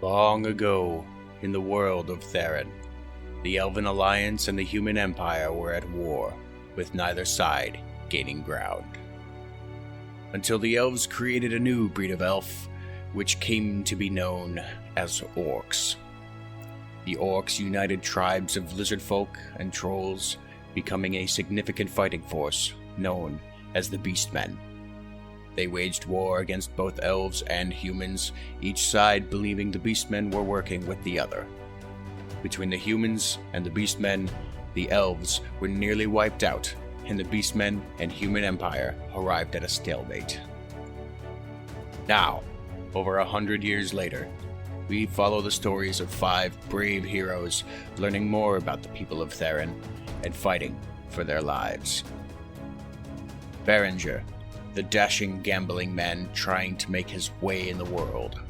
Long ago, in the world of Theron, the Elven Alliance and the Human Empire were at war, with neither side gaining ground. Until the elves created a new breed of elf, which came to be known as orcs. The orcs united tribes of lizard folk and trolls, becoming a significant fighting force known as the Beastmen. They waged war against both elves and humans, each side believing the Beastmen were working with the other. Between the humans and the Beastmen, the elves were nearly wiped out, and the Beastmen and Human Empire arrived at a stalemate. Now, over 100 years later, we follow the stories of 5 brave heroes learning more about the people of Theron and fighting for their lives. Berenger, the dashing gambling man trying to make his way in the world.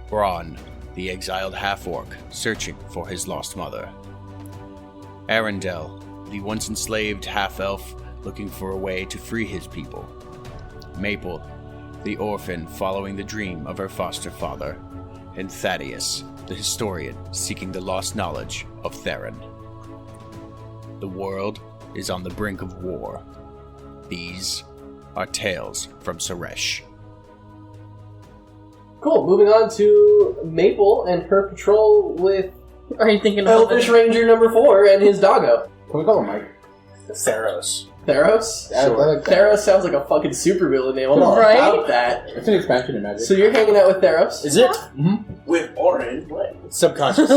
Bronn, the exiled half-orc searching for his lost mother. Arundel, the once enslaved half-elf looking for a way to free his people. Maple, the orphan following the dream of her foster father. And Thaddeus, the historian seeking the lost knowledge of Theron. The world is on the brink of war. These are tales from Saresh. Cool, moving on to Maple and her patrol with Are you thinking of Elvish Ranger number 4 and his doggo. Can we call him Mike? Theros. Theros? Sure. I like that. Theros sounds like a fucking supervillain name. I'm all Right? about that. It's an expansion in Magic. So you're hanging out with Theros? Is it? With orange blade. Subconscious.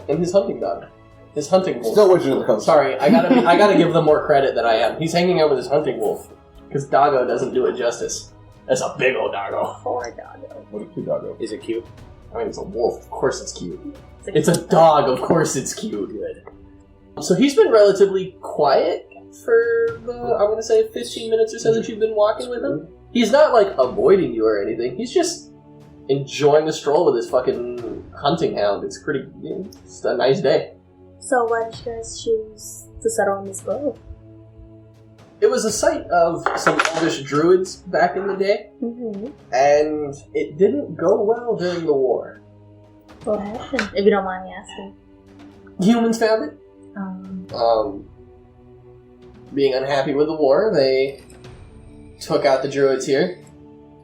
And his hunting dog. His hunting wolf. Still Wizard of the Coast. Sorry, I gotta give them more credit than I am. He's hanging out with his hunting wolf. Because Doggo doesn't do it justice. That's a big old doggo. Poor doggo. What a cute doggo. Is it cute? I mean, it's a wolf. Of course it's cute. It's a dog. Of course it's cute. Good. So he's been relatively quiet for the, I'm going to say, 15 minutes or so that you've been walking with him. He's not, like, avoiding you or anything. He's just enjoying the stroll with his fucking hunting hound. It's pretty, it's a nice day. So why did you guys choose to settle on this grove? It was a site of some Elvish druids back in the day, and it didn't go well during the war. What happened? If you don't mind me asking. Humans found it. Being unhappy with the war, they took out the druids here.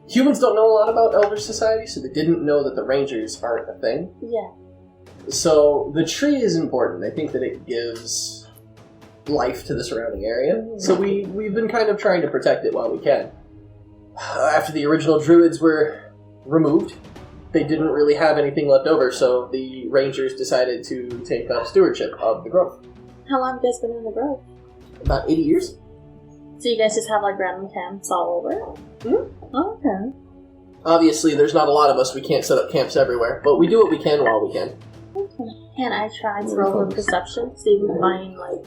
Humans don't know a lot about Elvish society, so they didn't know that the Rangers aren't a thing. Yeah. So the tree is important. I think that it gives life to the surrounding area. So we've been kind of trying to protect it while we can. After the original druids were removed, they didn't really have anything left over, so the Rangers decided to take up stewardship of the grove. How long have you guys been in the grove? About 80 years. So you guys just have like random camps all over? Oh, okay. Obviously, there's not a lot of us. We can't set up camps everywhere, but we do what we can while we can. Can I try to roll with perception? See if we find like,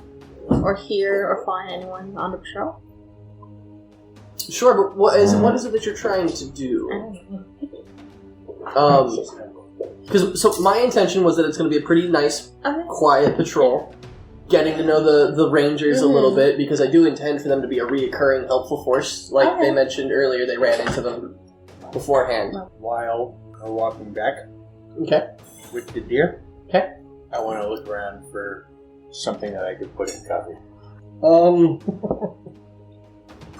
or hear or find anyone on the patrol? Sure, but what is it that you're trying to do? I don't know. So my intention was that it's going to be a pretty nice, quiet patrol, getting to know the Rangers a little bit, because I do intend for them to be a reoccurring helpful force. Like they mentioned earlier, they ran into them beforehand. While we're walking back Okay. with the deer, Okay. I want to look around for something that I could put in coffee.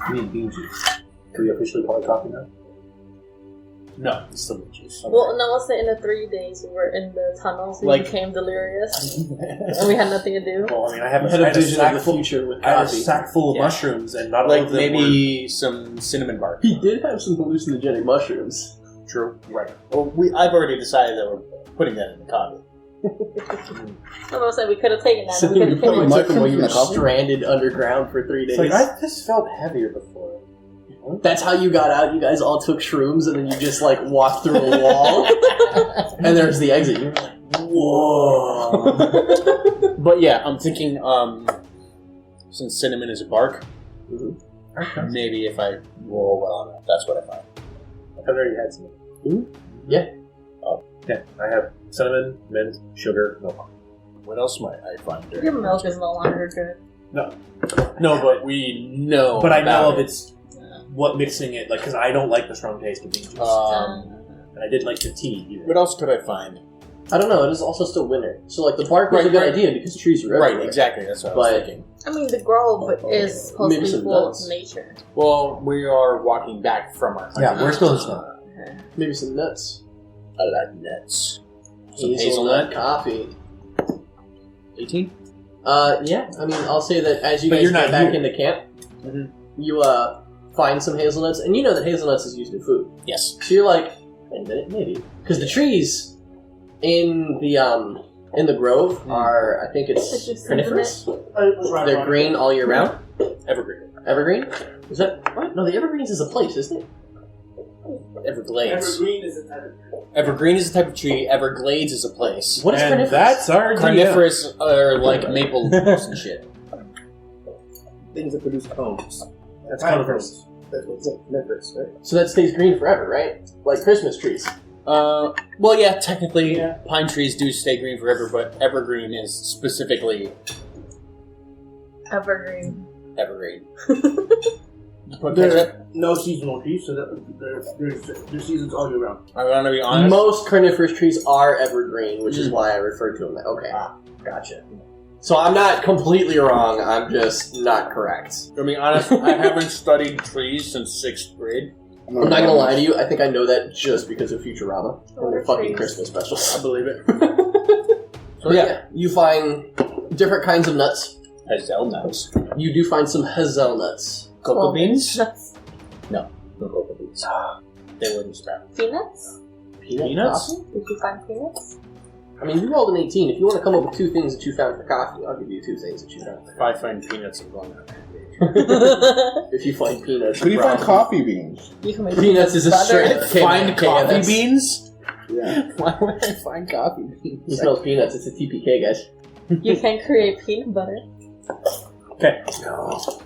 I mean, bean juice. Can we officially call it coffee now? No, it's still bean juice. Well, no, let's say in the 3 days we were in the tunnels, we became delirious, and we had nothing to do. Well, I mean, I have had a a vision sack of the full. future with I had a coffee. sack full of Yeah. mushrooms, and not all Like of them maybe some cinnamon bark. He did have some hallucinogenic mushrooms. True. Right. Well, I've already decided that we're putting that in the coffee. I was saying we could have taken that. So And we you could have put killed Mike it. and William in the coffee? stranded underground for 3 days. It's like, this felt heavier before. That's how you got out. You guys all took shrooms, and then you just like walked through a wall, and there's the exit. You're like, whoa. But yeah, I'm thinking, since cinnamon is a bark, maybe if I roll well on it, that's what I find. I already had some. Yeah. Oh, yeah. I have cinnamon, mint, sugar, milk. What else might I find there? Your milk is no longer good. No, but we know. But I know about of it's what mixing it, like, because I don't like the strong taste of bean juice. I didn't like the tea either. What else could I find? I don't know. It is also still winter, so like the bark was a good idea because trees are everywhere. Right, exactly. That's what I was thinking. I mean, the grove is supposed Maybe to be some full nuts. of nature. Well, we are walking back from our hunting. Yeah, we're still in snow. Maybe some nuts. I like nuts. Some Hazelnut hazelnut. coffee. 18? Yeah. I mean, I'll say that as you But guys you're get not back here. into camp, Mhm. you find some hazelnuts, and you know that hazelnuts is used in food. Yes. So you're like, wait a minute, maybe because the trees in the grove are, I think it's It's coniferous. They're green all year round. Evergreen. Evergreen? Is that what? No, the Evergreens is a place, isn't it? Everglades. Evergreen is a type of Evergreen is a type of tree. Everglades is a place. What is And coniferous? that's our Carniferous are like maple leaves and shit. things that produce cones. That's Pine coniferous. That's what's coniferous, right? So that stays green forever, right? Like Christmas trees. Well, yeah, technically, pine trees do stay green forever, but evergreen is specifically Evergreen. evergreen. There's no seasonal trees, so there's seasons all year round. I'm gonna be honest. Most carniferous trees are evergreen, which is why I referred to them that. Okay, gotcha. So I'm not completely wrong. I'm just not correct. To be honest, I haven't studied trees since 6th grade. I'm not gonna lie to you. I think I know that just because of Futurama What and their are fucking trees? Christmas specials. I believe it. So yeah, you find different kinds of nuts. Hazelnuts. You do find some hazelnuts. Cocoa beans? Nuts. No cocoa beans. They wouldn't sprout. Peanuts? Peanuts? Coffee? Did you find peanuts? I mean, you rolled an 18. If you want to come up with 2 things that you found for coffee, I'll give you 2 things that you found. If I find peanuts, I'm going out. If you find peanuts, Where do you find coffee beans? You can make Peanuts is a butter. straight Find coffee that's- beans? Yeah. Why would I find coffee He beans? smells peanuts. It's a TPK, guys. You can create peanut butter Okay.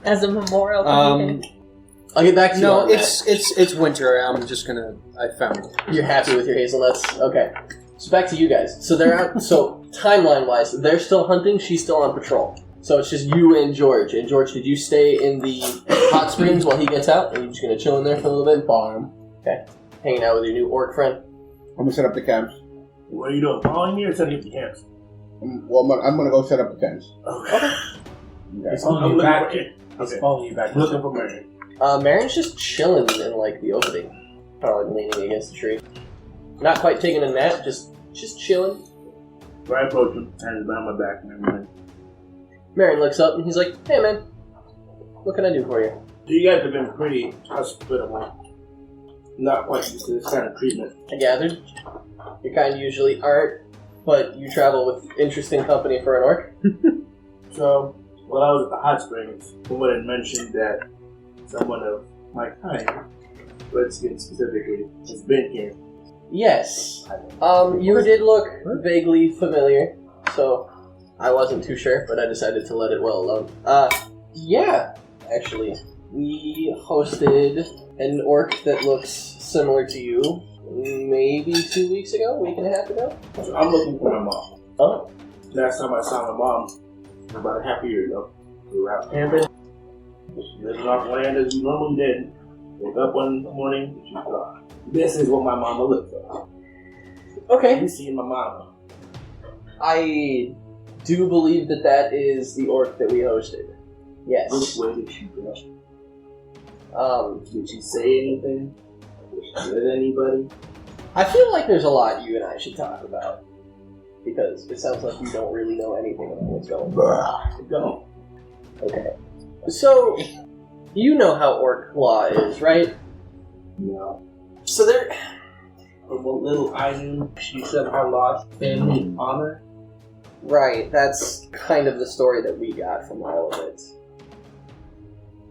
as a memorial. to I'll get back to you No, on it's winter. I'm just gonna. I found it. that. You're happy with your hazelnuts? Okay. So back to you guys. So they're out. So timeline-wise, they're still hunting. She's still on patrol. So it's just you and George. And George, did you stay in the hot springs while he gets out? Are you just gonna chill in there for a little bit? Farm. Hanging out with your new orc friend? I'm gonna set up the camps. What are you doing? Following me or setting up the camps? I'm gonna go set up the tents. Okay. Okay. I'm looking back. for it. Okay. Following you back. Looking for Mary. Marin's just chilling in like the opening, probably leaning against the tree. Not quite taking a nap, just chilling. So I approach him, hands behind my back, and everything. Marin looks up and he's like, "Hey man, what can I do for you?" So you guys have been pretty hospitable. Not quite used to this kind of treatment. I gathered. Your kind usually aren't, but you travel with interesting company for an orc. So, while I was at the hot springs, someone had mentioned that someone of my kind, Redskin specifically, has been here. Yes. You did look vaguely familiar, so I wasn't too sure, but I decided to let it well alone. Yeah, actually. We hosted an orc that looks similar to you maybe 2 weeks ago, a week and a half ago. So I'm looking for my mom. Oh. Last time I saw my mom, about a half a year ago, we were out camping, living off land as we normally did. Woke up one morning, she's gone. This is what my mama looks like. Okay. You seeing my mama? I do believe that that is the orc that we hosted. Yes. Which way did she go? Did Did she say anything? Was she with anybody? I feel like there's a lot you and I should talk about. Because it sounds like you don't really know anything about what's going on. Go. Okay. So, you know how orc law is, right? No. So there... From what little I knew, she said I lost family honor. Right, that's kind of the story that we got from all of it.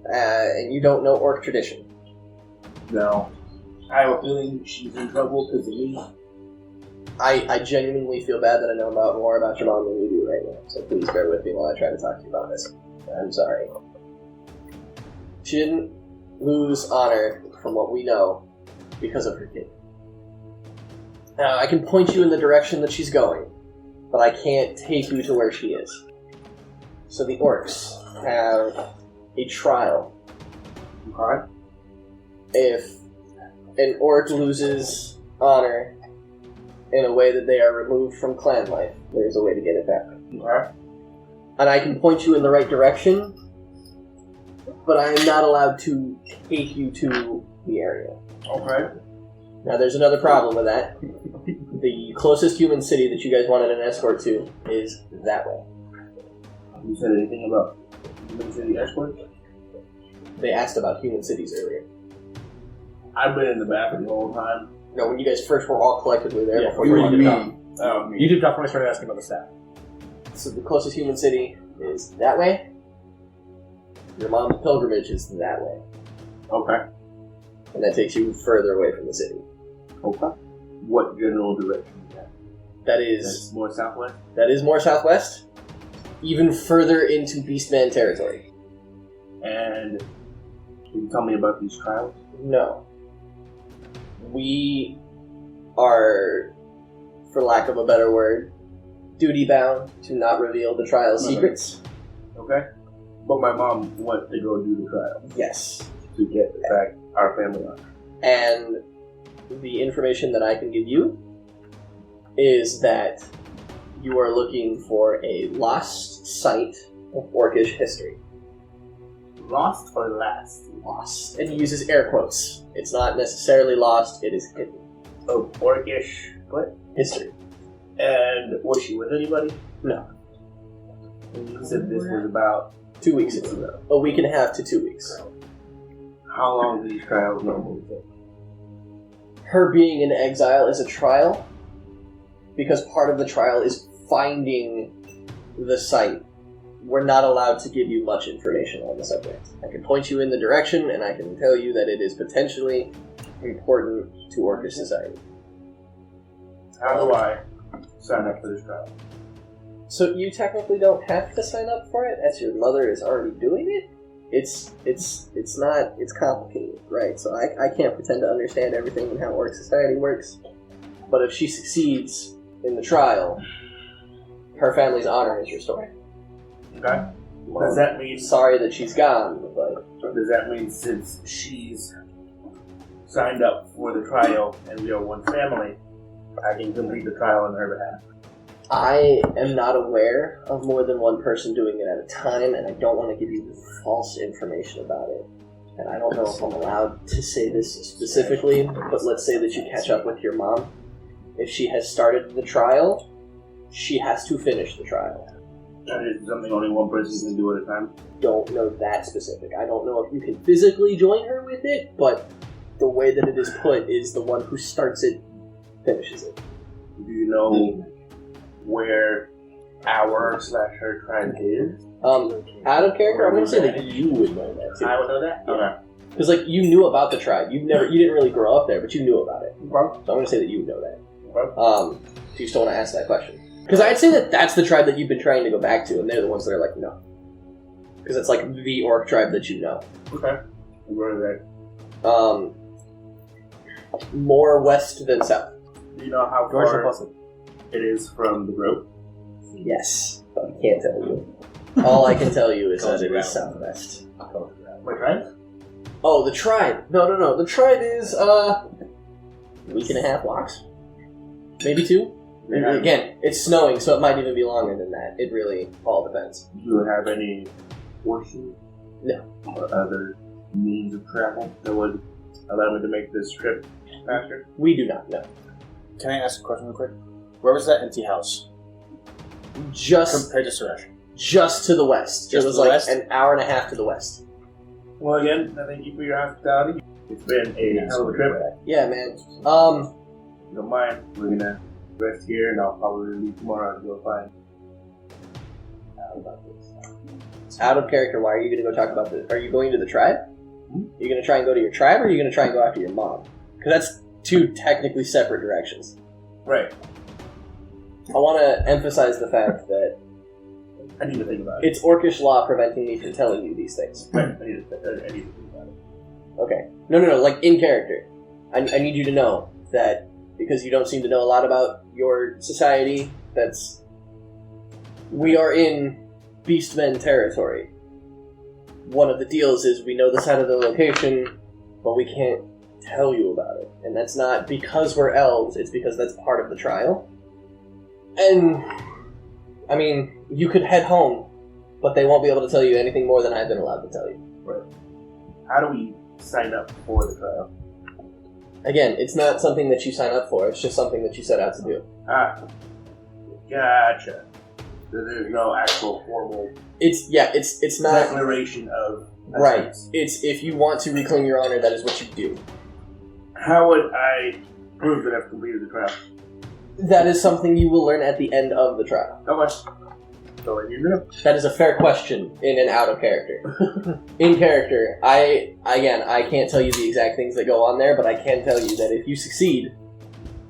And you don't know orc tradition. No. I have a feeling she's in trouble because of me. I genuinely feel bad that I know more about your mom than you do right now, so please bear with me while I try to talk to you about this. I'm sorry. She didn't lose honor, from what we know, because of her kid. Now, I can point you in the direction that she's going, but I can't take you to where she is. So the orcs have a trial. Alright. If an orc loses honor in a way that they are removed from clan life, there's a way to get it back. Okay. And I can point you in the right direction, but I am not allowed to take you to the area. Okay. Now, there's another problem with that. The closest human city that you guys wanted an escort to is that way. You said anything about human city escort? They asked about human cities earlier. I've been in the bathroom the whole time. No, when you guys first were all collectively there Yeah, before you you were did me. come. Oh, You did talk when I started asking about the staff. So the closest human city is that way. Your mom's pilgrimage is that way. Okay. And that takes you further away from the city. Okay. What general direction is that? That That's is more southwest? more southwest. Even further into Beastman territory. And can you tell me about these trials? No. We are, for lack of a better word, duty-bound to not reveal the trial secrets. Okay. But my mom wants to go do the trial Yes. to get back our family on. And the information that I can give you is that you are looking for a lost site of Orcish history. Lost or last? Lost. And he uses air quotes. It's not necessarily lost, it is hidden. Of Orcish what? History. And was she with anybody? No. And you said this was about 2 weeks ago. A week and a half to 2 weeks. how long do these trials normally take? Her being in exile is a trial because part of the trial is finding the site. We're not allowed to give you much information on the subject. I can point you in the direction, and I can tell you that it is potentially important to Orcish society. How do I sign up for this trial? So you technically don't have to sign up for it, as your mother is already doing it. It's complicated, right? So I can't pretend to understand everything and how Orc society works. But if she succeeds in the trial, her family's honor is restored. Okay. Does that mean Sorry that she's gone, but does that mean since she's signed up for the trial and we are one family, I can complete the trial on her behalf? I am not aware of more than one person doing it at a time, and I don't want to give you false information about it. And I don't know if I'm allowed to say this specifically, but let's say that you catch up with your mom. If she has started the trial, she has to finish the trial. That is something only one person can do at a time. Don't know that specific. I don't know if you can physically join her with it, but the way that it is put is the one who starts it finishes it. Do you know where our/her tribe is? Out of character, I'm going to say that you would know that too. I would know that? Okay. Because like you knew about the tribe, you didn't really grow up there, but you knew about it. So I'm going to say that you would know that. Do you still want to ask that question? Because I'd say that that's the tribe that you've been trying to go back to, and they're the ones that are like no, because it's like the orc tribe that you know. Okay. And where is that? More west than south. Do you know how far it is from the grove? Yes, but I can't tell you. All I can tell you is that it is southwest. My tribe? Oh, the tribe. No. The tribe is a week and a half walks, maybe 2. Yeah. Again, it's snowing, so it might even be longer than that. It really all depends. Do you have any horses? No. Or other means of travel that would allow me to make this trip faster? We do not know. Can I ask a question real quick? Where was that empty house Just compared to Saresh? just to the west. Just it was to the like west? an hour and a half to the west. Well, again, I thank you for your hospitality. It's been a hell of a trip. Yeah, man. If you don't mind, we're gonna rest here, and I'll probably leave tomorrow and go find out about this. Out of character, why are you going to go talk about this? Are you going to the tribe? Are you going to try and go to your tribe, or are you going to try and go after your mom? Because that's 2 technically separate directions. Right. I want to emphasize the fact that I need to think about it. it's Orcish law preventing me from telling you these things. Right. I need to think about it. Okay. No, like in character. I need you to know that because you don't seem to know a lot about your society, we are in Beastmen territory. One of the deals is we know the side of the location, but we can't tell you about it. And that's not because we're elves, it's because that's part of the trial. And, I mean, you could head home, but they won't be able to tell you anything more than I've been allowed to tell you. Right. How do we sign up for the trial? Again, it's not something that you sign up for, it's just something that you set out to do. Ah, gotcha. So there's no actual formal It's not... declaration of... Right. It's if you want to reclaim your honor, that is what you do. How would I prove that I've completed the trial? That is something you will learn at the end of the trial. Okay. So I need to know. That is a fair question in and out of character. In character, I can't tell you the exact things that go on there, but I can tell you that if you succeed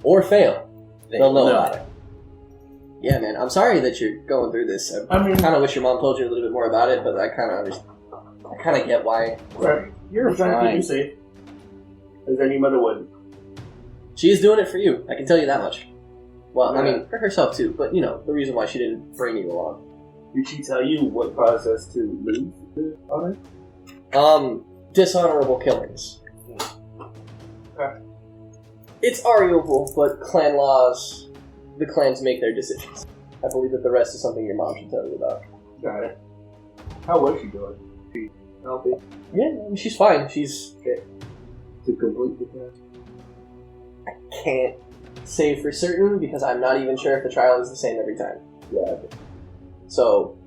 or fail, they'll know about it. Yeah, man, I'm sorry that you're going through this. I kind of wish your mom told you a little bit more about it, but I kind of understand. I kind of get why. Right. You're trying to keep you safe. As any mother would. She is doing it for you. I can tell you that much. Well, I mean, for herself too, but the reason why she didn't bring you along. Did she tell you what caused us to lose the honor? Dishonorable killings. Okay. It's arguable, but clan laws, the clans make their decisions. I believe that the rest is something your mom should tell you about. Got it. How was she doing? She healthy? Yeah, I mean, she's fine. She's... To complete the task? I can't say for certain, because I'm not even sure if the trial is the same every time. Yeah. So...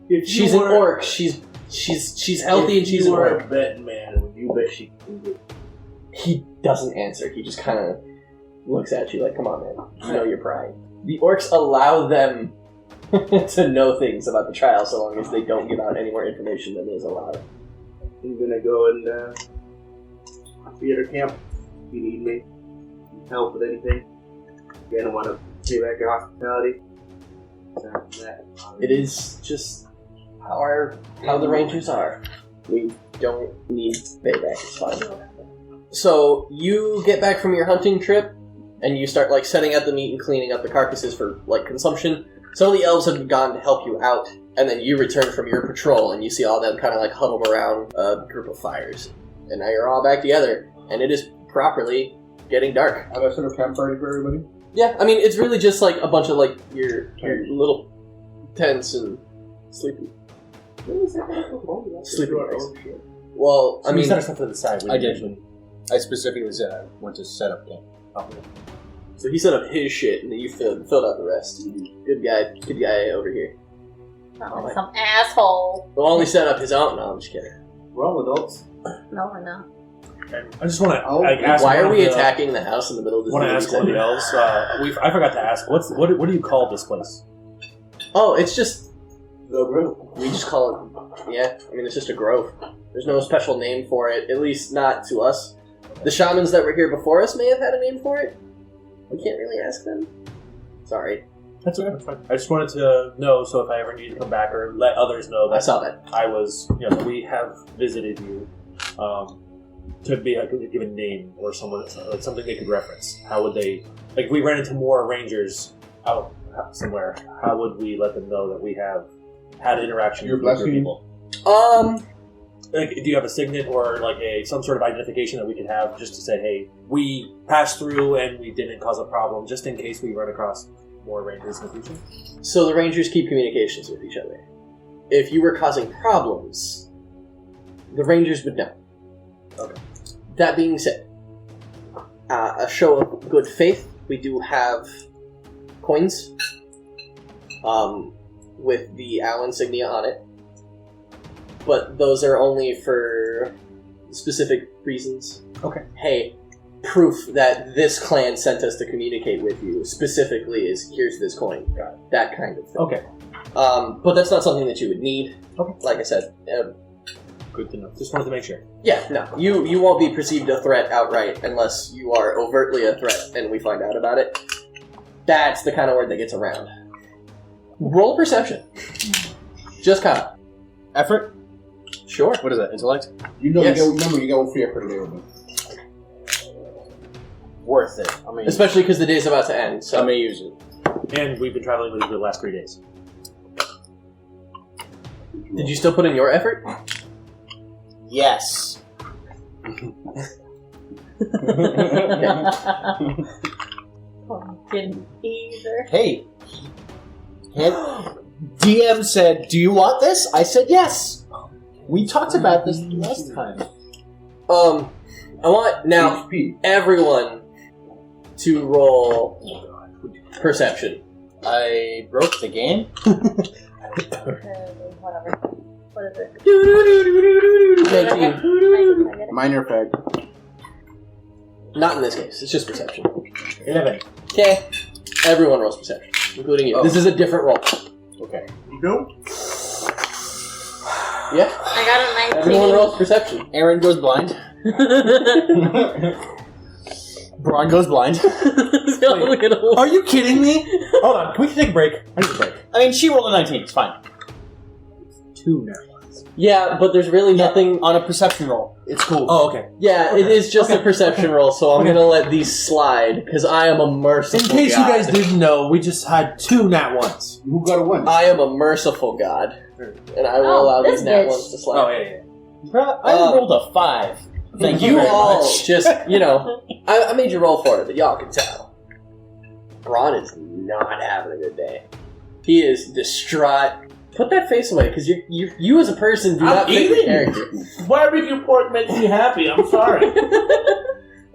If she's an orc, she's healthy and she's an orc. If you were a betting man, would you bet she can do it? He doesn't answer. He just kind of looks at you like, come on, man. You know you're prying. The orcs allow them to know things about the trial so long as they don't give out any more information than is allowed. I'm gonna go and theater camp. If you need me, help with anything. Again, I want to pay back your hospitality. It is just how the Rangers are. We don't need payback. It's fine. So you get back from your hunting trip, and you start setting out the meat and cleaning up the carcasses for consumption. Some of the elves have gone to help you out, and then you return from your patrol, and you see all them kind of huddled around a group of fires. And now you're all back together, and it is properly getting dark. Have I set a campfire for everybody? Yeah, I mean, it's really just a bunch of your little tents and sleeping bags. Well, I mean, set us up to the side. I did. I specifically said I went to set up camp. so he set up his shit, and then you filled out the rest. Good guy over here. Not like some asshole. Well, only set up his own. No, I'm just kidding. We're all adults. No, we're not. I just want to ask. Why are we attacking the house in the middle of this? I want to ask one of the elves. I forgot to ask. What do you call this place? Oh, it's just The grove. we just call it. Yeah, I mean it's just a grove. There's no special name for it, at least not to us. The shamans that were here before us may have had a name for it. We can't really ask them. Sorry, That's okay. That's fine. I just wanted to know, so if I ever need to come back or let others know I that saw that. I was, we have visited you, to be a given name or someone, something they could reference. How would they, if we ran into more rangers out somewhere, how would we let them know that we have had interaction Your with your blessing? people? Do you have a signet or some sort of identification that we could have just to say, hey, we passed through and we didn't cause a problem, just in case we run across more rangers in the future? So the Rangers keep communications with each other. If you were causing problems, the Rangers would know. Okay. That being said, a show of good faith, we do have coins with the owl insignia on it. But those are only for specific reasons. Okay. Hey, proof that this clan sent us to communicate with you specifically is here's this coin. Got it. That kind of thing. Okay. But that's not something that you would need. Okay. Like I said, Good to know. Just wanted to make sure. yeah, no, you won't be perceived a threat outright unless you are overtly a threat and we find out about it. That's the kind of word that gets around. Roll perception. Just kind of. Effort? Sure. What is that? Intellect? Yes. You get one free effort today with me. Worth it. I mean, Especially because the day's about to end. So I may use it. And we've been traveling with you for the last 3 days. Did you still put in your effort? Yes. Pumpkin either. Hey. DM said, "Do you want this?" I said yes. We talked about this last time. I want now everyone to roll perception. I broke the game. Whatever. What is it? 19. Minor effect. Not in this case. It's just perception. 11. Okay. Everyone rolls perception, including you. Oh. This is a different roll. Okay. You do? Yeah. I got a 19. Everyone rolls perception. Aaron goes blind. Bronn goes blind. Are you kidding me? Hold on, can we take a break? I need a break. I mean, she rolled a 19. It's fine. 2 now. Yeah, but there's really nothing. On a perception roll. It's cool. Oh, okay. Yeah, it is just a perception roll, so I'm Okay. gonna let these slide because I am a merciful. In case God. you guys didn't know, we just had 2 nat ones. Who got a 1? I am a merciful God, and I will Oh, allow this these nat bitch. ones to slide. yeah. Bruh, I rolled a 5. Thank you You very all much. just, I made you roll for it, but y'all can tell. Bronn is not having a good day. He is distraught. Put that face away, because you as a person do not I'm fit your eating. character. Barbecue pork makes me happy. I'm sorry.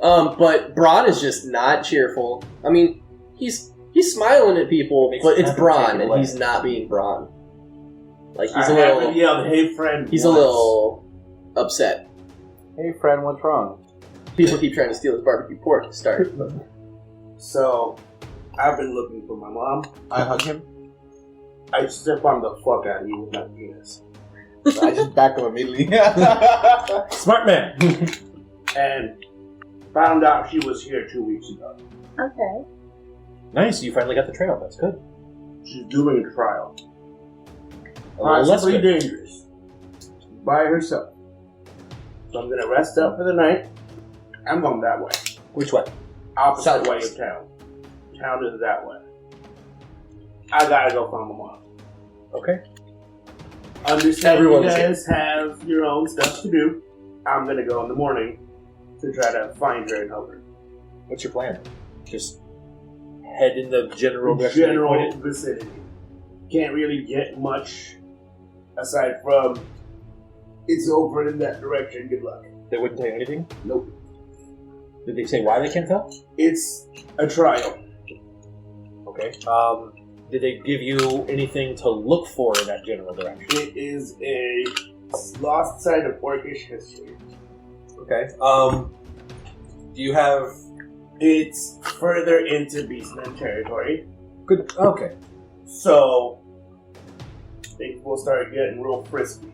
But Bronn is just not cheerful. I mean, he's smiling at people, Makes but it's nothing Bronn, take and away. he's not being Bronn. Like, I he's a haven't little... yelled, "Hey, friend." He's a once. little upset. Hey, friend, what's wrong? People keep trying to steal his barbecue pork to start. So, I've been looking for my mom. I hug him. I step on the fuck out of you with my penis. I just back him immediately. Smart man. And found out she was here 2 weeks ago. Okay. Nice, you finally got the trail. That's good. She's doing a trial. A little less Possibly good. dangerous. By herself. So I'm gonna rest up for the night. I'm going that way. Which way? Opposite way Southwest. of town. Town is that way. I gotta go find my mom. Okay. Understand Everyone you is guys have your own stuff to do. I'm gonna go in the morning to try to find her and help her. What's your plan? Just head in the general direction. General you pointed? vicinity. Can't really get much aside from it's over in that direction. Good luck. They wouldn't tell you anything? Nope. Did they say why they can't tell? It's a trial. Okay. Did they give you anything to look for in that general direction? It is a lost site of Orcish history. Okay. Do you have It's further into Beastman territory, good? Okay. so things will start getting real frisky.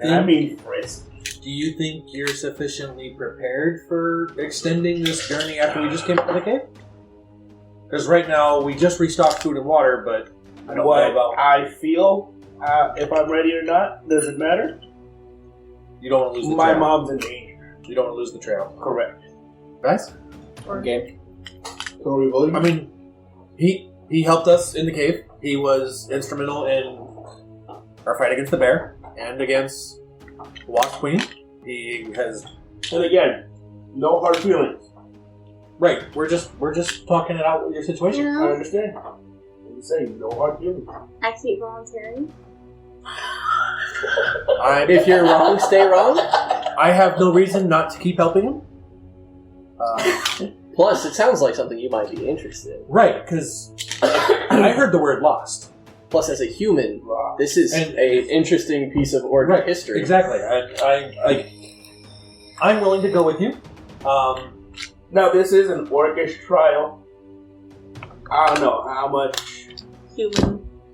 And I mean frisky. Do you think you're sufficiently prepared for extending this journey after we just came out of the cave? Because right now we just restocked food and water, but I don't What know about. I feel, if I'm ready or not, doesn't matter. You don't want to lose the My trail. mom's in danger. You don't want to lose the trail. Correct. Guys? Game. So are we voting? I mean, he helped us in the cave. He was instrumental in our fight against the bear and against the Wasp Queen. He has And again, no hard feelings. right. We're just talking it out with your You situation. I know, understand. I'm saying no hard feelings. I keep volunteering. If you're wrong, stay wrong. I have no reason not to keep helping him. Plus, it sounds like something you might be interested in. Right, because I heard the word lost. Plus, as a human, this is And- an interesting piece of Orcish history. Exactly. I'm willing to go with you. Now, this is an Orcish trial. I don't know how much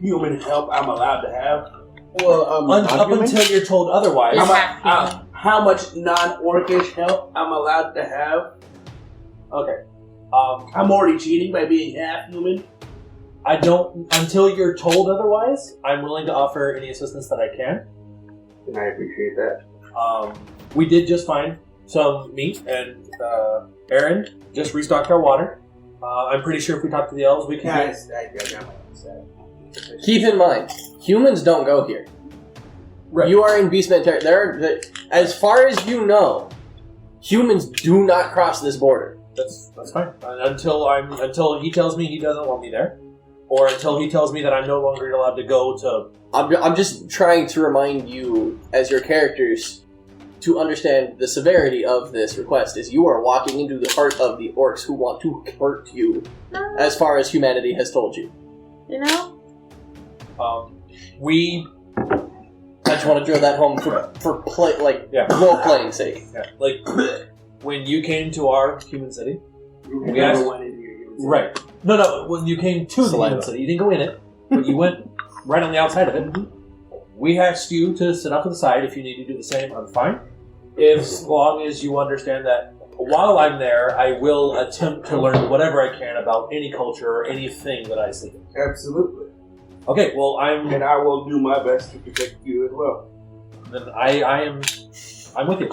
human help I'm allowed to have. Well, Up until you're told otherwise. It's half human. How much non-Orcish help I'm allowed to have. Okay. I'm already cheating by being half human. I don't until you're told otherwise. I'm willing to offer any assistance that I can. And I appreciate that. We did just find some meat, and Aaron just restocked our water. I'm pretty sure if we talk to the elves, we can. Guys, I got my own set. Keep in mind, humans don't go here. Right. You are in Beastman territory. As far as you know, Humans do not cross this border. That's fine. Until he tells me he doesn't want me there, or until he tells me that I'm no longer allowed to go to. I'm just trying to remind you, as your characters, to understand the severity of this request. Is you are walking into the heart of the orcs who want to hurt you, as far as humanity has told you. You know? We. I just want to drill that home for role playing sake. Yeah, like when you came to our human city. You We asked- never went into your human Right. No. When you came to the Saliva. human city, you didn't go in it, but you went right on the outside of it. We asked you to sit off to the side. If you need to do the same, I'm fine. As long as you understand that while I'm there, I will attempt to learn whatever I can about any culture or anything that I see. Absolutely. Okay, well, And I will do my best to protect you as well. then I'm with you.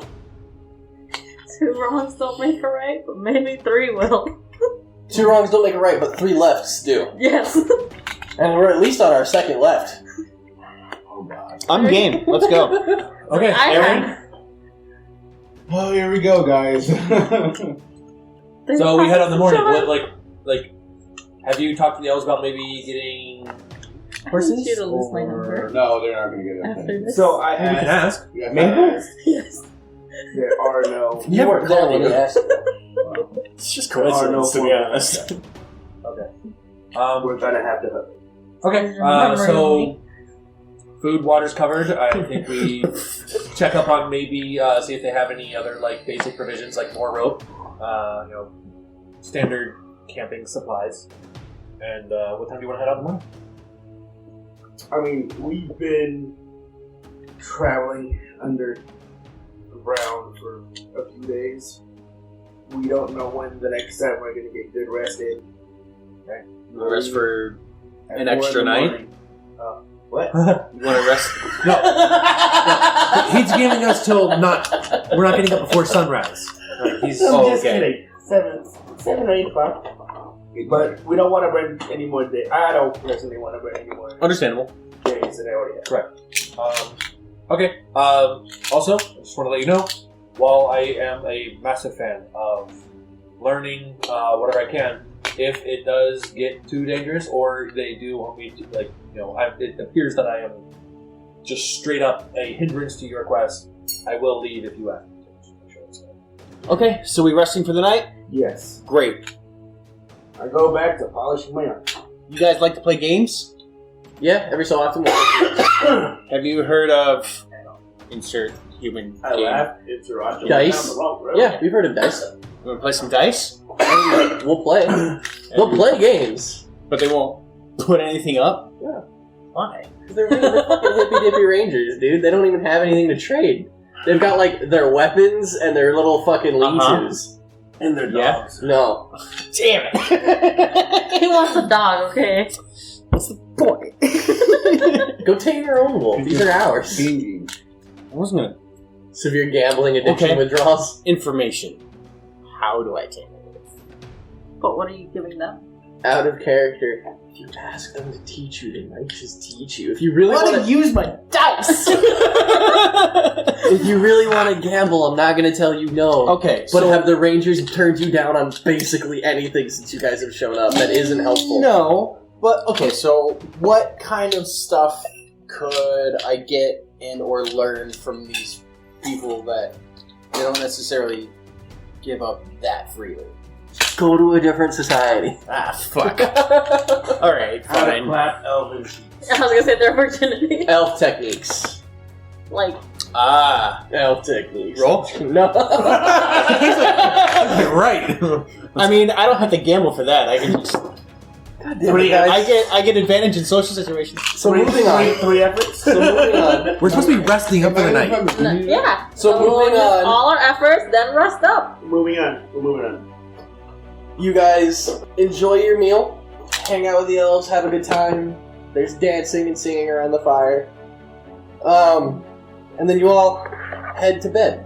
2 wrongs don't make a right, but maybe 3 will. 2 wrongs don't make a right, but 3 lefts do. Yes. And we're at least on our second left. Oh God. I'm game. Let's go. Okay, Aaron. Oh, here we go, guys. So we head on the morning. What, like, have you talked to the elves about maybe getting horses? You to lose my number. No, they're not going to get After anything. this. So I We can asked. ask. Yeah, Maybe? Yes. There are no. You weren't there when he asked. It's just There are no coincidence, to be formal honest. Okay. We're gonna have to. Okay. So food, water's covered. I think we check up on maybe see if they have any other like basic provisions, like more rope, standard camping supplies. And what time do you want to head out in the morning? I mean, we've been traveling under the ground for a few days. We don't know when the next time we're gonna get good rest in. Okay. Rest for At an 4 extra in the night? morning. What? You want to rest? He's giving us till not. We're not getting up before sunrise. Like, he's I'm just okay. kidding. 7 or 8 o'clock. But we don't want to burn any more days. I don't personally want to burn any more Understandable. days than I already have. correct. Okay. Also, I just want to let you know, while I am a massive fan of learning whatever I can, if it does get too dangerous or they do want me to, it appears that I am just straight up a hindrance to your quest, I will leave if you ask me to. Just make sure it's good. Okay, so we resting for the night? Yes. Great. I go back to polishing my arm. You guys like to play games? Yeah, every so often. Have you heard of insert human I game? laugh. It's Roger. Dice? Down the wrong road. Yeah, we've heard of dice. You want to play some dice? I mean, we'll play. We'll play games. But they won't put anything up? Yeah. Why? They're fucking hippy-dippy rangers, dude. They don't even have anything to trade. They've got, like, their weapons and their little fucking leeches. And their Yeah. dogs. No. Damn it! He wants a dog, okay? What's the point? Go tame your own wolf. These are ours. I wasn't gonna... Severe gambling addiction Okay. withdrawals. Information. How do I take it? But what are you giving them? Out of character. If you ask them to teach you, they might just teach you. If you really want to use my dice! if you really want to gamble, I'm not going to tell you no. Okay, But so... have the Rangers turned you down on basically anything since you guys have shown up that isn't helpful? No, but okay, so what kind of stuff could I get in or learn from these people that they don't necessarily give up that freely? Go to a different society. Ah, fuck. Alright, How to fine. clap elven. I was gonna say their virginity. Elf techniques. Like, Ah. Elf techniques. Roll? No. Right. I mean, I don't have to gamble for that. I can just... God damn it, guys. I get advantage in social situations. So moving on. Three efforts. So moving on. We're supposed to be resting up for the night. yeah. So we'll moving use on. all our efforts, then rest up. Moving on. We're moving on. You guys enjoy your meal, hang out with the elves, have a good time. There's dancing and singing around the fire. And then you all head to bed.